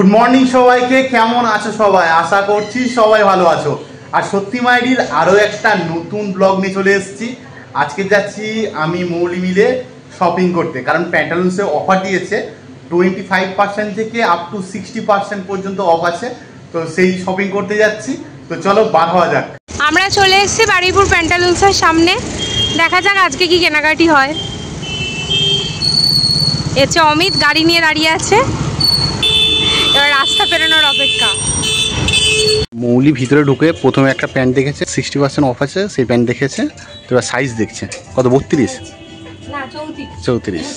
Good morning সবাইকে, কেমন আছো সবাই? আশা করছি সবাই ভালো আছো। আর সত্যি মাইডির আরও একটা নতুন ব্লগ নিয়ে চলে এসেছি। আজকে যাচ্ছি আমি মৌলি মিলে শপিং করতে, কারণ প্যান্টালুন্সে অফার দিয়েছে 25% থেকে আপ টু 60% পর্যন্ত অফ আছে। তো সেই শপিং করতে যাচ্ছি। তো চলো বার হওয়া যাক। আমরা চলে এসেছি বারুইপুর প্যান্টালুন্সের সামনে। দেখা যাক আজকে কি কেনাকাটি হয়। এসে অমিত গাড়ি নিয়ে দাঁড়িয়ে আছে, এবার রাস্তা পেরোনোর অপেক্ষা। মৌলি ভিতরে ঢুকে প্রথমে একটা প্যান্ট দেখেছে, 60% অফ আছে, সেই প্যান্ট দেখেছে। তো এবার সাইজ দেখছে কত, 32 না 34।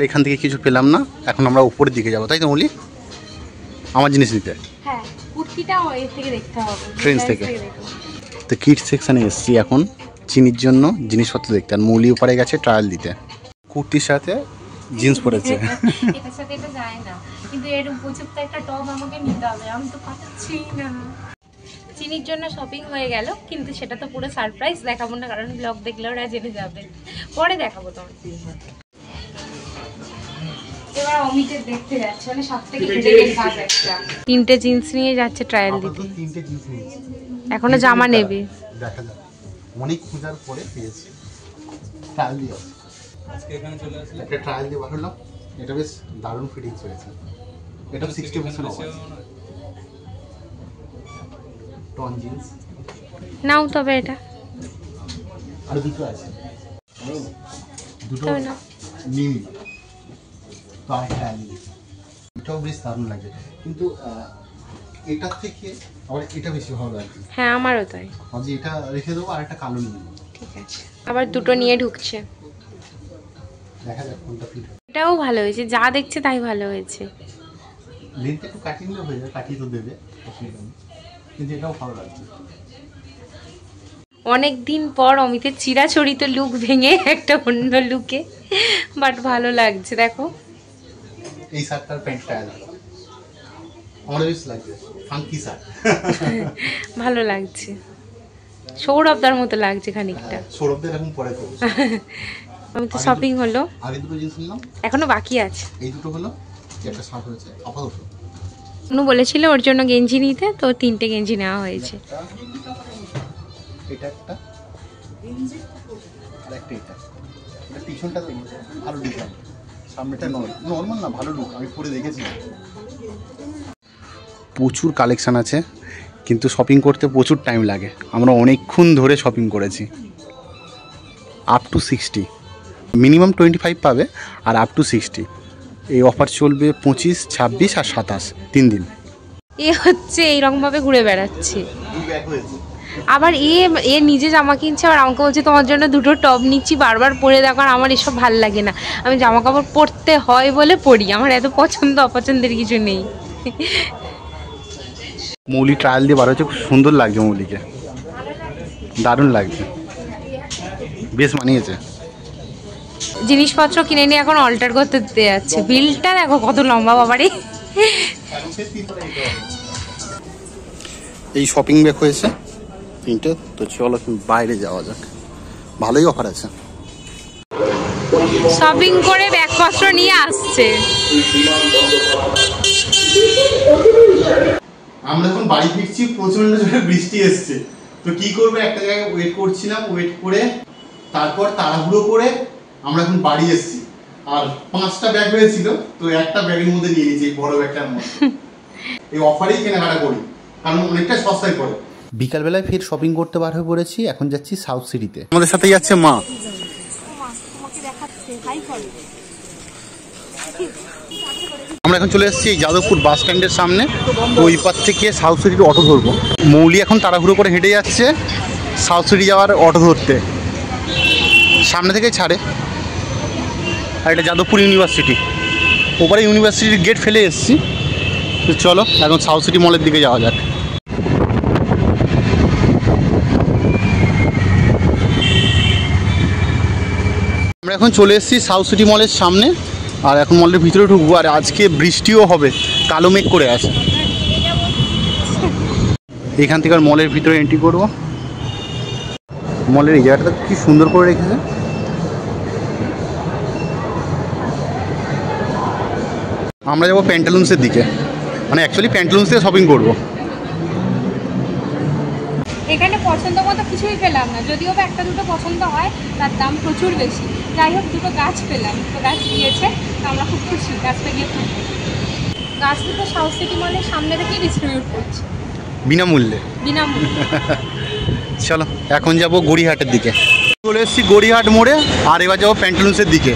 এখান থেকে কিছু পেলাম না, এখন আমরা উপরের দিকে যাবো, তাই তো মৌলি? আমার জিনিস নিতে। হ্যাঁ, কুর্তিটা এর থেকে দেখতে হবে, ট্রেন্ডস থেকে। তো কিড সেকশনে এসেছি এখন চিনির জন্য জিনিসপত্র দেখতে। আর মৌলি উপরে গেছে ট্রায়াল দিতে, কুর্তির সাথে জিন্স পরেছে। এটার সাথে এটা যায় না, কিন্তু এর উপযুক্ত একটা টপ আমাকে নিতে হবে, আমি তো পাচ্ছি না। চিনির জন্য শপিং হয়ে গেল, কিন্তু সেটা তো পুরো সারপ্রাইজ, দেখাবো না, কারণ ব্লগ দেখলে ওরা জেনে যাবে, পরে দেখাবো তোমাকে। এবার অমিতের দেখতে যাচ্ছে, মানে সবথেকে হেডেকের কাজ একটা। তিনটে জিন্স নিয়ে যাচ্ছে ট্রায়াল দিতে। তিনটে জিন্স নিয়েছি, এখনো জামা নেবে, দেখা যাক। অনেক খোঁজার পরে পেয়েছি, ট্রায়াল দিয়ে। আজকে এখানে চলে আসলে একটা ট্রায়াল দিয়ে বানালাম, এটা বেশ দারুণ ফিটিংস হয়েছে। এটা 60% অফ আছে। টন জিন্স নাও তবে এটা। আর দুটো আছে, দুটো না নিয়ে নিই। তো আর ট্রায়াল নিই, এটাও বেশ দারুণ লাগে, কিন্তু এটার থেকে আবার এটা বেশি ভালো লাগছে। হ্যাঁ, আমারও তাই। ভাবছি এটা রেখে দেবো আর একটা কালো নিয়ে নেবো। ঠিক আছে, আবার দুটো নিয়ে ঢুকছে, দেখা যাক কোনটা ফিট হয়। এটাও ভালো হয়েছে, যা দেখছে তাই ভালো হয়েছে। লেন্থটা একটু কাটিয়ে নিলে হয়ে যাবে, কাটিয়ে তো দেবে, অসুবিধা নেই, কিন্তু এটাও ভালো লাগছে। অনেক দিন পর অমিতের চিরাচরিত লুক ভেঙে একটা অন্য লুকে, বাট ভালো লাগছে। দেখো এই শার্টটার প্যান্টটা আলাদা, আমার বেশ লাগছে, ফাঙ্কি শার্ট। ভালো লাগছে, সৌরভদার মতো লাগছে খানিকটা। সৌরভদের এখন পরে করব। আমি তো শপিং হলো, আগে দুটো জিনিস নিলাম, এখনো বাকি আছে। এই দুটো হলো, একটা শার্ট হয়েছে আপাতত। অনু বলেছিল ওর জন্য গেঞ্জি নিতে, তো 3টে গেঞ্জি নেওয়া হয়েছে। এটা একটা আর একটা, এটা পিছনটা ভালো ডিজাইন, সামনেটা নর্মাল না, ভালো লুক, আমি পরে দেখেছি। প্রচুর কালেকশান আছে, কিন্তু শপিং করতে প্রচুর টাইম লাগে। আমরা অনেকক্ষণ ধরে শপিং করেছি। আপ টু 60, মিনিমাম 25 পাবে, আর আপ টু 60 এই অফার চলবে 25, 26 আর 27, 3 দিন। এ হচ্ছে এইরকমভাবে ঘুরে বেড়াচ্ছে, আবার এ নিজে জামা কিনছে, আবার আমাকে বলছে তোমার জন্য দুটো টপ নিচ্ছি, বারবার পরে দেখো। আর আমার এসব ভাল লাগে না, আমি জামা কাপড় পরতে হয় বলে পরি, আমার এত পছন্দ অপছন্দের কিছু নেই। মৌলি ট্রায়াল দিয়ে বার হচ্ছে, খুব সুন্দর লাগছে মৌলিকে, দারুণ লাগছে, বেশ মানিয়েছে। জিনিসপত্র কিনে নিয়ে এখন অল্টার করতে দিতে যাচ্ছে। বিলটা দেখো কত লম্বা বাবারে। এই শপিং ব্যাগ হয়েছে 3টে। তো চলো বাইরে যাওয়া যাক, ভালোই অফার আছে। শপিং করে ব্যাগপত্র নিয়ে আসছে। আমরা এখন বাড়ি ফিরছি, প্রচন্ড জোরে বৃষ্টি এসছে। তো কি করবো, একটা জায়গায় ওয়েট করছিলাম, ওয়েট করে তারপর তাড়াহুড়ো করে আমরা এখন বাড়ি এসেছি। আর 5টা ব্যাগ হয়েছিল, তো একটা ব্যাগের মধ্যে নিয়ে নিয়েছি, বড় ব্যাগটার মধ্যে। এই অফারেই কেনাকাটা করি, কারণ অনেকটা সস্তায় পড়ে। বিকালবেলায় ফের শপিং করতে বার হয়ে পড়েছি, এখন যাচ্ছি সাউথ সিটিতে। আমাদের সাথে যাচ্ছে মা। আমরা এখন চলে এসেছি যাদবপুর বাস স্ট্যান্ডের সামনে। ওই পার থেকে সাউথ সিটির অটো ধরবো। মৌলি এখন তাড়াহুড়ো করে হেঁটে যাচ্ছে সাউথ সিটি যাওয়ার অটো ধরতে, সামনে থেকে ছাড়ে। আর এটা যাদবপুর ইউনিভার্সিটি, ওপরে ইউনিভার্সিটির গেট ফেলে এসেছি। তো চলো এখন সাউথ সিটি মলের দিকে যাওয়া যাক। আমরা এখন চলে এসেছি সাউথ সিটি মলের সামনে, আর এখন মলের ভিতরে ঢুকবো। আর আজকে বৃষ্টিও হবে, কালো মেঘ করে আছে। এখান থেকে মলের ভিতরে এন্ট্রি করবো। মলের এই জায়গাটা কি সুন্দর করে রেখেছে। আমরা যাবো প্যান্টালুন্সের দিকে, মানে অ্যাকচুয়ালি প্যান্টালুন্স থেকে শপিং করবো। এখানে পছন্দ মতো কিছুই পেলাম না, যদিও বা একটা দুটো পছন্দ হয়, তার দাম প্রচুর বেশি। যাই হোক, দুটো গাছ পেলাম, দুটো গাছ দিয়েছে, তো আমরা খুব খুশি। গাছটা গিয়ে থাকবো। গাছ দুটো সাউথ সিটি মলের সামনে থেকেই ডিস্ট্রিবিউট করছে বিনামূল্যে। চলো এখন যাবো গড়িয়াহাটের দিকে। চলে এসেছি গড়িয়াহাট মোড়ে, আর এবার যাবো প্যান্টালুন্সের দিকে।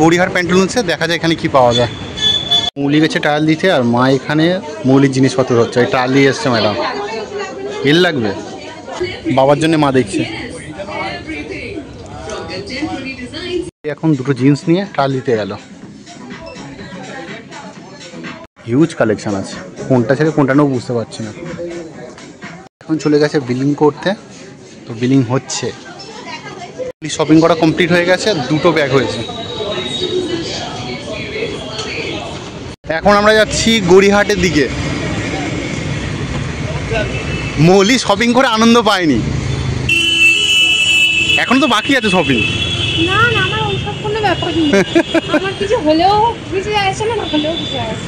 গড়িয়াহাট প্যান্টালুন্সে দেখা যায় এখানে কি পাওয়া যায়। মৌলি গেছে ট্রায়াল দিতে, আর মা এখানে মৌলির জিনিসপত্র হচ্ছে। এই ট্রায়াল দিয়ে এসছে ম্যাডাম। এর লাগবে বাবার জন্য, মা দেখছে। এখন দুটো জিন্স নিয়ে ট্রায়াল দিতে গেল। হিউজ কালেকশন আছে, কোনটা ছেড়ে কোনটা নেব বুঝতে পারছি না। এখন চলে গেছে বিলিং করতে, তো বিলিং হচ্ছে। শপিং করা কমপ্লিট হয়ে গেছে, দুটো ব্যাগ হয়েছে। এখন আমরা যাচ্ছি গড়িয়াহাটের দিকে। মৌলি শপিং করে আনন্দ পায়নি, এখন তো বাকি আছে শপিং। না না, আমার ওইসব কোনো ব্যাপার নেই। আমার কিছু হলেও কিছু আসে না, না হলেও কিছু আসে।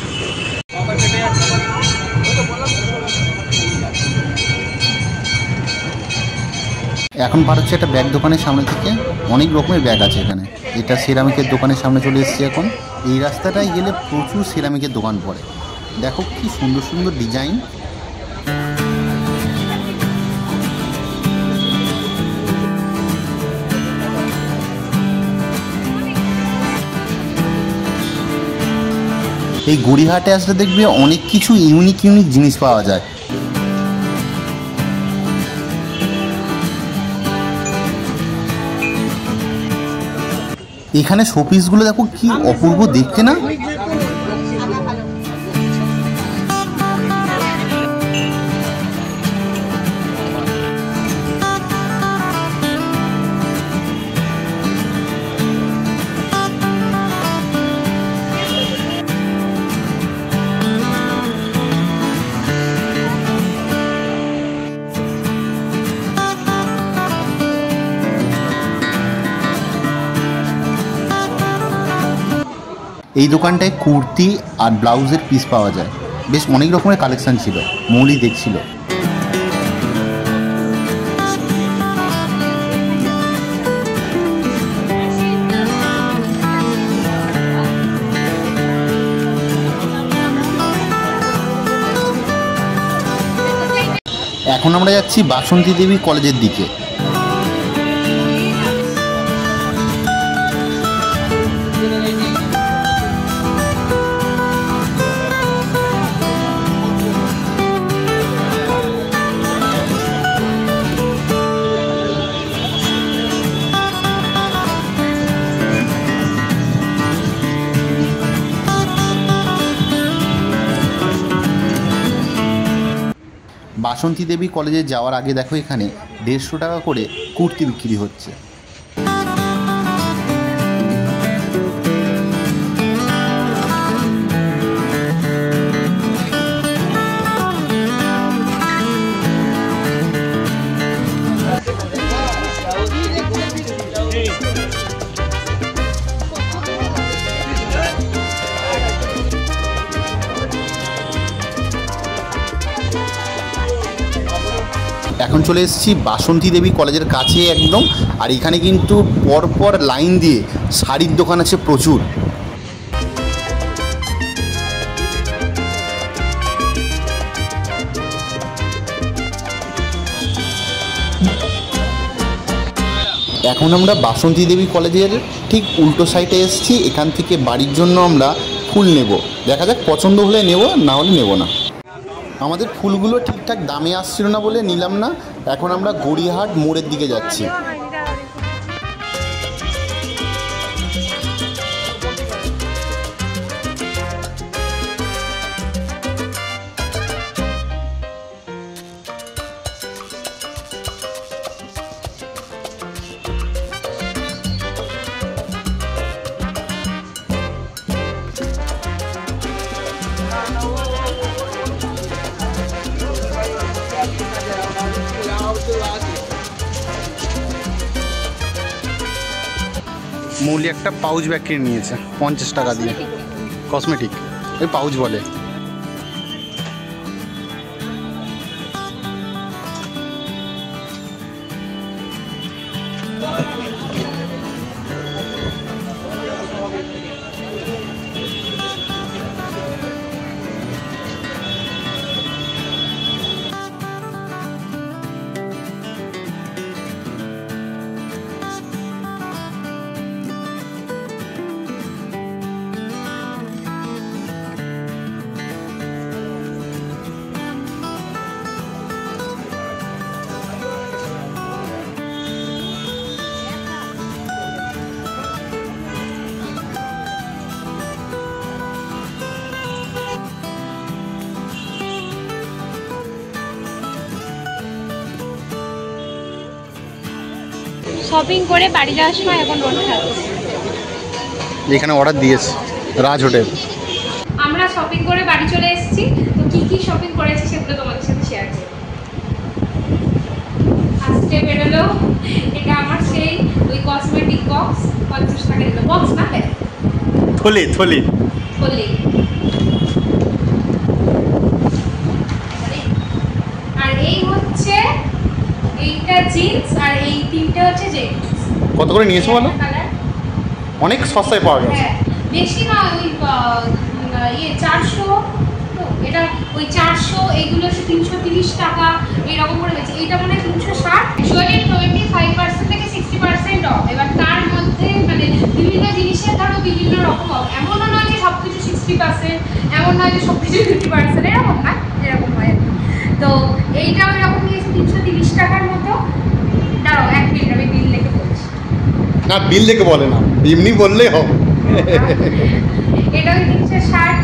এখন পার হচ্ছে একটা ব্যাগ দোকানের সামনে থেকে। অনেক রকমের ব্যাগ আছে এখানে। এটা সিরামিকের দোকানের সামনে চলে এসেছি এখন। এই রাস্তাটায় গেলে প্রচুর সিরামিকের দোকান পড়ে। দেখো কি সুন্দর সুন্দর ডিজাইন। এই গড়িয়াহাটে আসলে দেখবে অনেক কিছু ইউনিক ইউনিক জিনিস পাওয়া যায়। এখানে শোপিসগুলো দেখো কি অপূর্ব দেখতে না। এই দোকানটায় কুর্তি আর ব্লাউজের পিস পাওয়া যায়। বেশ অনেক রকমের কালেকশন ছিল, মৌলি দেখছিল। এখন আমরা যাচ্ছি বাসন্তী দেবী কলেজের দিকে। বাসন্তী দেবী কলেজে যাওয়ার আগে দেখো এখানে 150 টাকা করে কুর্তি বিক্রি হচ্ছে। এখন চলে এসেছি বাসন্তী দেবী কলেজের কাছে একদম। আর এখানে কিন্তু পরপর লাইন দিয়ে শাড়ির দোকান আছে প্রচুর। এখন আমরা বাসন্তী দেবী কলেজের ঠিক উল্টো সাইডে এসেছি। এখান থেকে বাড়ির জন্য আমরা ফুল নেব। দেখা যাক, পছন্দ হলে নেব, না হলে নেব না। আমাদের ফুলগুলো ঠিকঠাক দামে আসছিল না বলে নিলাম না। এখন আমরা গড়িয়াহাট মোড়ের দিকে যাচ্ছি। মৌলি একটা পাউচ ব্যাগ কিনে নিয়েছে 50 টাকা দিয়ে, কসমেটিক, ওই পাউচ বলে। শপিং করে বাড়ি যাওয়ার সময় এখন রোড খাচ্ছি। এখানে অর্ডার দিয়েছে রাজ হোটেল। আমরা শপিং করে বাড়ি চলে এসেছি। তো কি কি শপিং করেছি সেগুলো তোমাদের সাথে শেয়ার করব। আজকে বেরোলো এটা আমার সেই ওই কসমেটিক বক্স, 50 টাকা দিল। বক্স না হে, থলে থলে থলে। আর এই হচ্ছে এইটা জিন্স, আর এই তিনটে হচ্ছে জিন্স। কত করে নিয়েছো বলো? অনেক সস্তায় পাওয়া গেছে। হ্যাঁ, বেশি না, ওই 400, এটা ওই 400, এইগুলো হচ্ছে 330 টাকা এরকম করে গেছে। এইটা মনে হয় 360। অ্যাকচুয়ালি 25% থেকে 60% অফ। এবার তার মধ্যে মানে বিভিন্ন জিনিসের ধরো বিভিন্ন রকম অফ। এমনও নয় যে সব কিছু 60%, এমন নয় যে সব কিছু 50%, এরকম না, এরকম হয়। তো এইটাও এরকম নিয়েছে 330 টাকার মতো। দাঁড়াও এক মিনিট, আমি বিল লিখে বলছি। না, বিল দেখে বলে না, এমনি বললেই হবে। এটা ওই 360,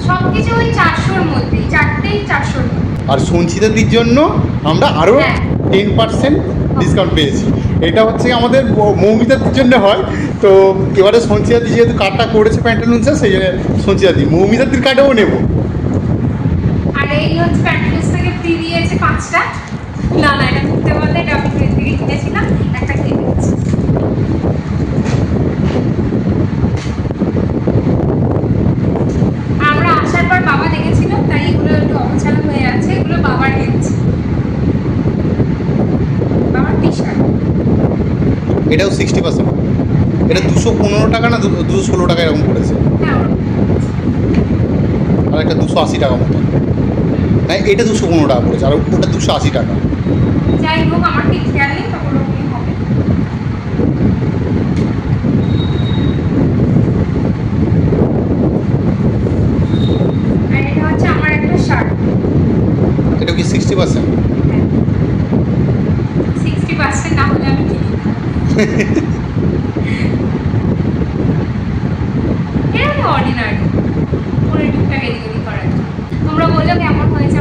সব কিছু ওই 400-র মধ্যেই, চারটেই 400-র মধ্যে। আর সঞ্চিতাদির জন্য আমরা আরও 10% ডিসকাউন্ট পেয়েছি। এটা হচ্ছে আমাদের মৌমিতাদির জন্য হয়। তো এবারে সঞ্চিতাদি যেহেতু কার্ডটা করেছে প্যান্টালুন্সে, সেই জন্য সঞ্চিতাদি মৌমিতাদির কার্ডেও নেব। আর এই হচ্ছে প্যান্টালুন্স থেকে ফ্রি দিয়েছে 5টা। না না, এটা করতে বলতে, এটা আমি ফ্রি থেকে কিনেছিলাম, একটা ফ্রি দিয়েছি। আমরা আসার পর বাবা দেখেছিল, তাই এগুলো একটু অবছাড়া হয়ে আছে। এগুলো বাবার কিনছে, বাবার টি শার্ট। এটাও 60%। এটা 215 টাকা না 216 টাকা এরকম পড়েছে। হ্যাঁ, আর একটা 280 টাকা মতো। না, এটা 215 টাকা পড়েছে, আর ওটা 280 টাকা। যাই হোক, আমার ঠিক খেয়াল নেই, তখন ওরকমই হবে। আর এটা হচ্ছে আমার একটা শার্ট। এটা কি 60%? 60% না হলে আমি কিনি না। এটা অর্ডিনারি, পুরো টুকটাক এদিক ওদিক করার। তোমরা বললো কেমন হয়েছে